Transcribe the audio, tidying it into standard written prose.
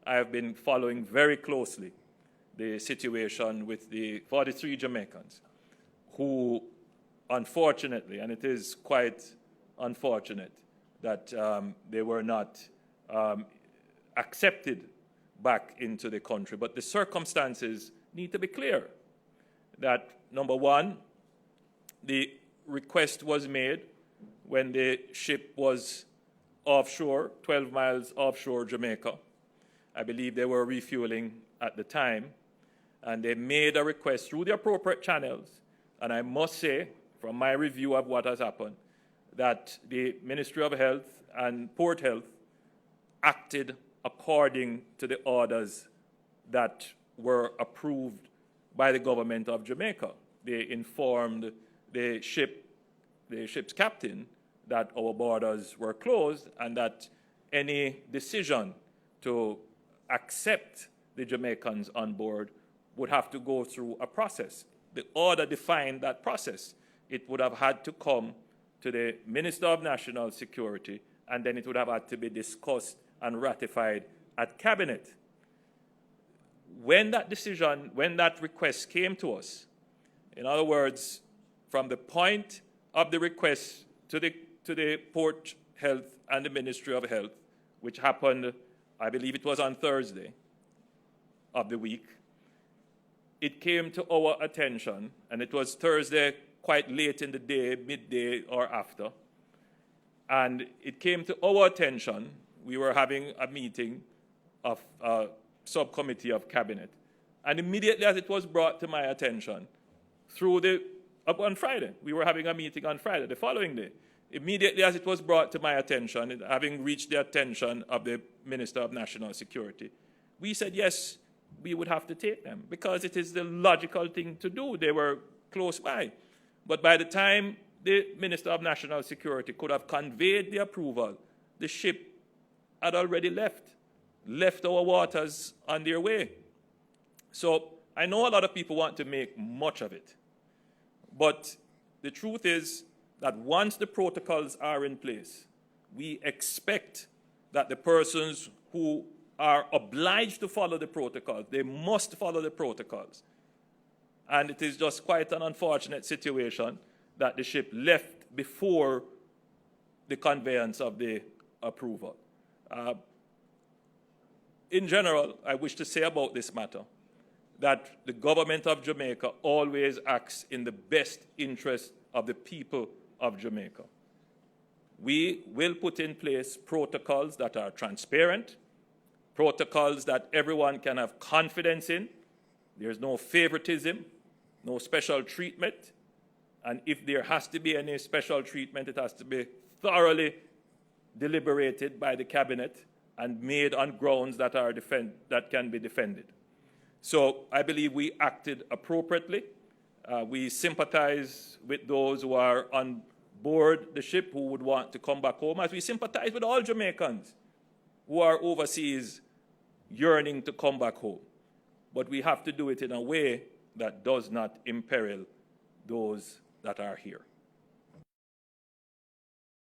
I have been following very closely the situation with the 43 Jamaicans who, unfortunately, and it is quite unfortunate that they were not accepted back into the country. But the circumstances need to be clear. That, number one, the request was made when the ship was offshore, 12 miles offshore Jamaica. I believe they were refueling at the time. And they made a request through the appropriate channels. And I must say, from my review of what has happened, that the Ministry of Health and Port Health acted according to the orders that were approved by the government of Jamaica. They informed the ship's captain that our borders were closed and that any decision to accept the Jamaicans on board would have to go through a process. The order defined that process. It would have had to come to the Minister of National Security, and then it would have had to be discussed and ratified at Cabinet. When that request came to us, in other words, from the point of the request to the Port Health and the Ministry of Health, which happened, I believe it was on Thursday of the week, it came to our attention, and it was Thursday quite late in the day, midday or after, and it came to our attention. We were having a meeting of a subcommittee of Cabinet, and immediately as it was brought to my attention, on Friday, we were having a meeting on Friday, the following day, immediately as it was brought to my attention, having reached the attention of the Minister of National Security, we said, yes, we would have to take them because it is the logical thing to do. They were close by. But by the time the Minister of National Security could have conveyed the approval, the ship had already left our waters on their way. So I know a lot of people want to make much of it. But the truth is that once the protocols are in place, we expect that the persons who are obliged to follow the protocols, they must follow the protocols. And it is just quite an unfortunate situation that the ship left before the conveyance of the approval. In general, I wish to say about this matter that the government of Jamaica always acts in the best interest of the people of Jamaica. We will put in place protocols that are transparent, protocols that everyone can have confidence in. There's no favoritism, no special treatment. And if there has to be any special treatment, it has to be thoroughly deliberated by the Cabinet and made on grounds that can be defended. So I believe we acted appropriately. We sympathize with those who are on board the ship who would want to come back home, as we sympathize with all Jamaicans who are overseas yearning to come back home. But we have to do it in a way that does not imperil those that are here.